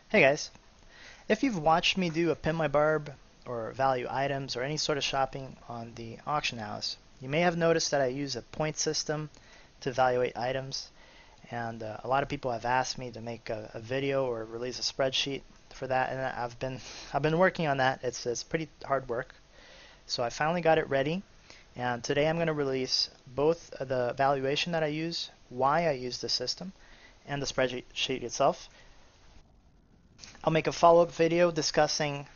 Hey guys, if you've watched me do a pin my barb or value items or any sort of shopping on the auction house, you may have noticed that I use a point system to evaluate items, and a lot of people have asked me to make a video or release a spreadsheet for that, and I've been working on that. It's pretty hard work, so I finally got it ready, and today I'm going to release both the valuation that I use, why I use the system, and the spreadsheet itself. I'll make a follow-up video discussing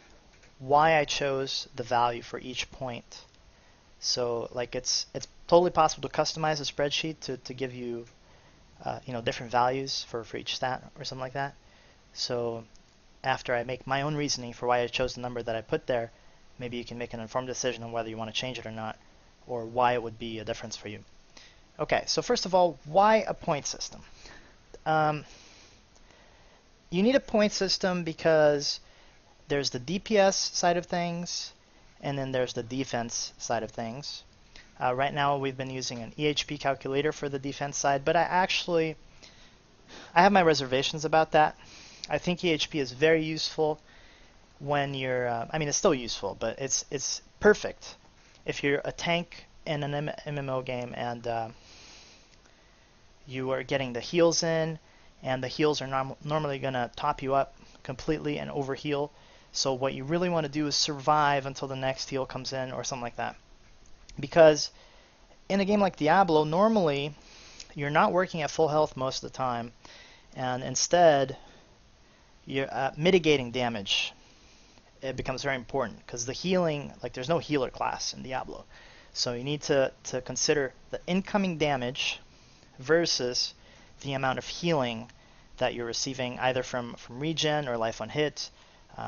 why I chose the value for each point. So like it's totally possible to customize a spreadsheet to give you different values for each stat or something like that. So after I make my own reasoning for why I chose the number that I put there, maybe you can make an informed decision on whether you want to change it or not, or why it would be a difference for you. Okay, so first of all, why a point system? You need a point system because there's the DPS side of things, and then there's the defense side of things. Right now we've been using an EHP calculator for the defense side, but I have my reservations about that. I think EHP is very useful when you're, it's still useful, but it's perfect if you're a tank in an MMO game and you are getting the heals in, and the heals are normally going to top you up completely and overheal. So what you really want to do is survive until the next heal comes in or something like that. Because in a game like Diablo, normally you're not working at full health most of the time, and instead you're mitigating damage. It becomes very important because the healing, like there's no healer class in Diablo. So you need to consider the incoming damage versus the amount of healing that you're receiving either from regen or life on hit,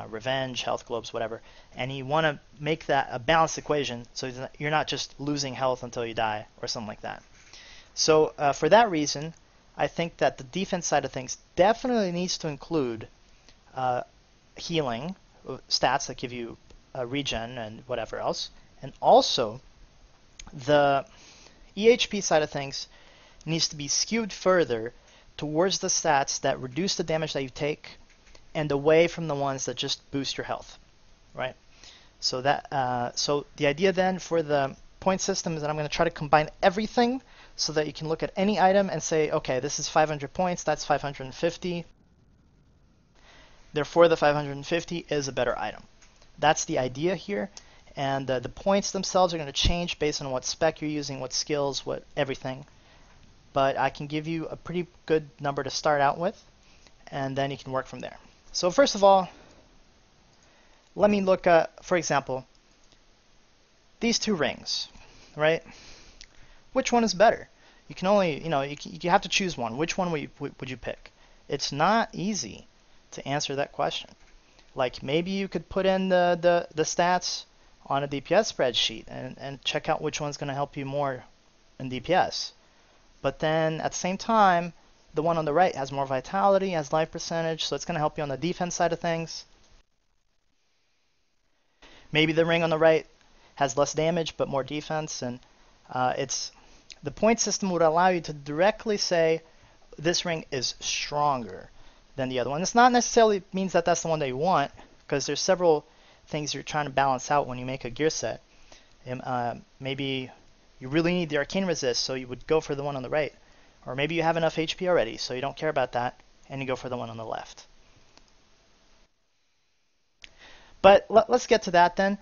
revenge, health globes, whatever. And you want to make that a balanced equation so you're not just losing health until you die or something like that. So for that reason, I think that the defense side of things definitely needs to include healing, stats that give you regen and whatever else. And also, the EHP side of things needs to be skewed further towards the stats that reduce the damage that you take and away from the ones that just boost your health, right? So the idea then for the point system is that I'm going to try to combine everything so that you can look at any item and say, okay, this is 500 points, that's 550. Therefore, the 550 is a better item. That's the idea here. And the points themselves are going to change based on what spec you're using, what skills, what everything. But I can give you a pretty good number to start out with, and then you can work from there. So first of all, let me look at, for example, these two rings, right? Which one is better? You can only, you have to choose one. Which one would you pick? It's not easy to answer that question. Like maybe you could put in the stats on a DPS spreadsheet and check out which one's going to help you more in DPS. But then at the same time, the one on the right has more vitality, has life percentage, so it's going to help you on the defense side of things. Maybe the ring on the right has less damage but more defense, and the point system would allow you to directly say this ring is stronger than the other one. It's not necessarily means that that's the one that you want, because there's several things you're trying to balance out when you make a gear set. Maybe you really need the arcane resist, so you would go for the one on the right. Or maybe you have enough HP already, so you don't care about that, and you go for the one on the left. But let's get to that then.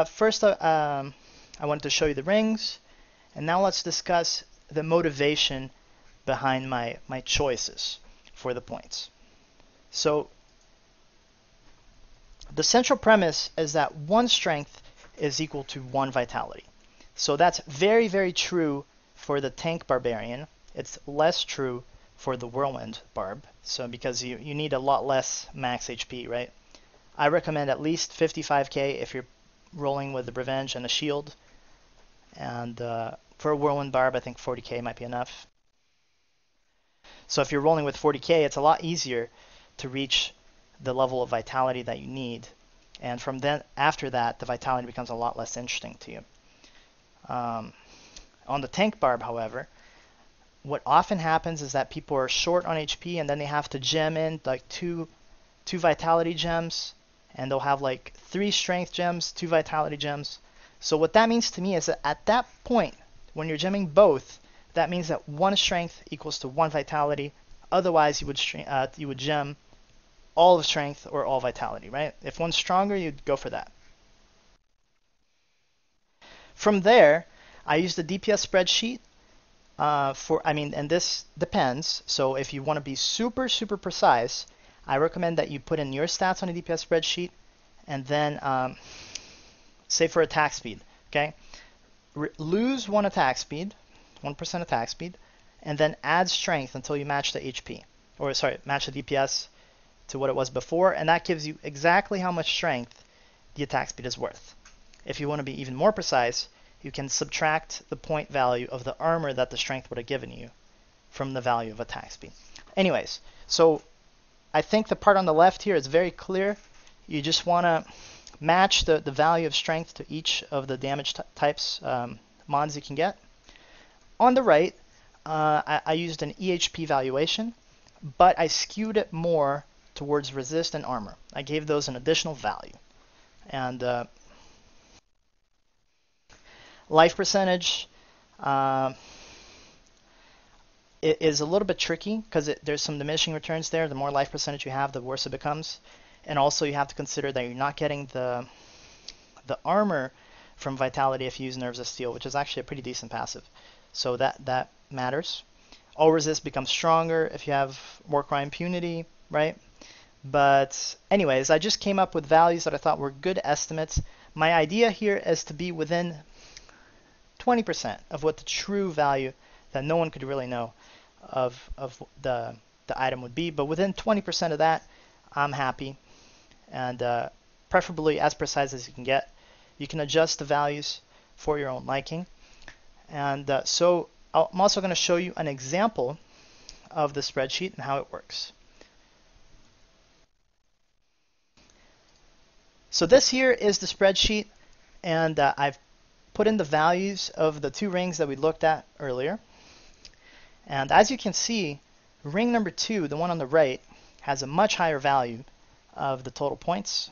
First, I wanted to show you the rings, and now let's discuss the motivation behind my choices for the points. So the central premise is that 1 strength is equal to 1 vitality. So that's very, very true for the tank barbarian. It's less true for the whirlwind barb. So because you need a lot less max HP, right? I recommend at least 55k if you're rolling with the revenge and a shield. And for a whirlwind barb, I think 40k might be enough. So if you're rolling with 40k, it's a lot easier to reach the level of vitality that you need. And from then after that, the vitality becomes a lot less interesting to you. On the tank barb, however, what often happens is that people are short on HP and then they have to gem in like 2 2 vitality gems, and they'll have like 3 strength gems, 2 vitality gems. So what that means to me is that at that point, when you're gemming both, that means that 1 strength equals to 1 vitality. Otherwise, you would gem all of strength or all vitality, right? If one's stronger, you'd go for that. From there, I use the DPS spreadsheet and this depends. So if you want to be super precise, I recommend that you put in your stats on a DPS spreadsheet, and then say for attack speed, okay? Lose 1 attack speed, 1% attack speed, and then add strength until you match the HP, or sorry, match the DPS to what it was before, and that gives you exactly how much strength the attack speed is worth. If you want to be even more precise, you can subtract the point value of the armor that the strength would have given you from the value of attack speed. Anyways, so I think the part on the left here is very clear. You just want to match the value of strength to each of the damage types mods you can get. On the right, I used an EHP valuation, but I skewed it more towards resist and armor. I gave those an additional value. And life percentage it is a little bit tricky because there's some diminishing returns there. The more life percentage you have, the worse it becomes. And also you have to consider that you're not getting the armor from vitality if you use Nerves of Steel, which is actually a pretty decent passive. So that matters. All resist becomes stronger if you have Warcry Impunity, right? But anyways, I just came up with values that I thought were good estimates. My idea here is to be within 20% of what the true value that no one could really know of the item would be. But within 20% of that, I'm happy. And preferably as precise as you can get. You can adjust the values for your own liking. And so I'm also going to show you an example of the spreadsheet and how it works. So this here is the spreadsheet, and I've put in the values of the 2 rings that we looked at earlier. And as you can see, ring number 2, the one on the right, has a much higher value of the total points.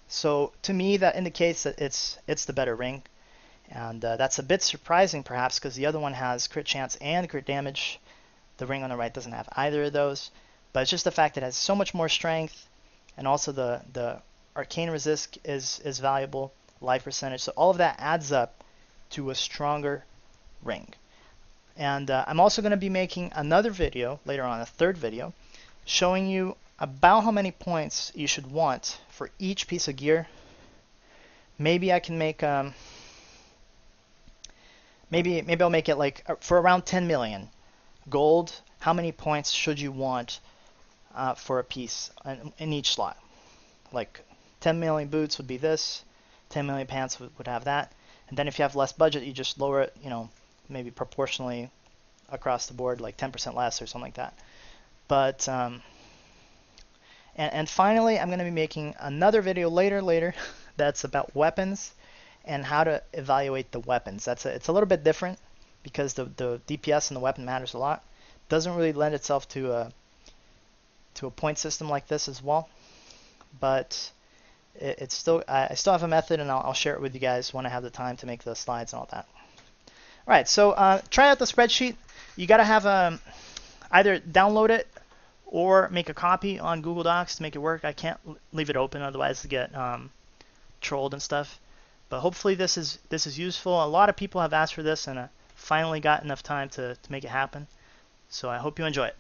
So to me, that indicates that it's the better ring. And that's a bit surprising perhaps because the other one has crit chance and crit damage. The ring on the right doesn't have either of those. But it's just the fact that it has so much more strength, and also the arcane resist is valuable, life percentage. So all of that adds up to a stronger ring. And I'm also going to be making another video later on, a 3rd video, showing you about how many points you should want for each piece of gear. Maybe I can make maybe I'll make it like for around 10 million gold. How many points should you want for a piece in each slot? Like 10 million boots would be this, 10 million pants would have that, and then if you have less budget, you just lower it, maybe proportionally across the board, like 10% less or something like that. But and finally, I'm going to be making another video later that's about weapons and how to evaluate the weapons. It's a little bit different because the DPS and the weapon matters a lot. Doesn't really lend itself to a point system like this as well, but I still have a method, and I'll share it with you guys when I have the time to make the slides and all that. All right, so try out the spreadsheet. You got to have either download it or make a copy on Google Docs to make it work. I can't leave it open, otherwise to get trolled and stuff. But hopefully this is useful. A lot of people have asked for this, and I finally got enough time to make it happen. So I hope you enjoy it.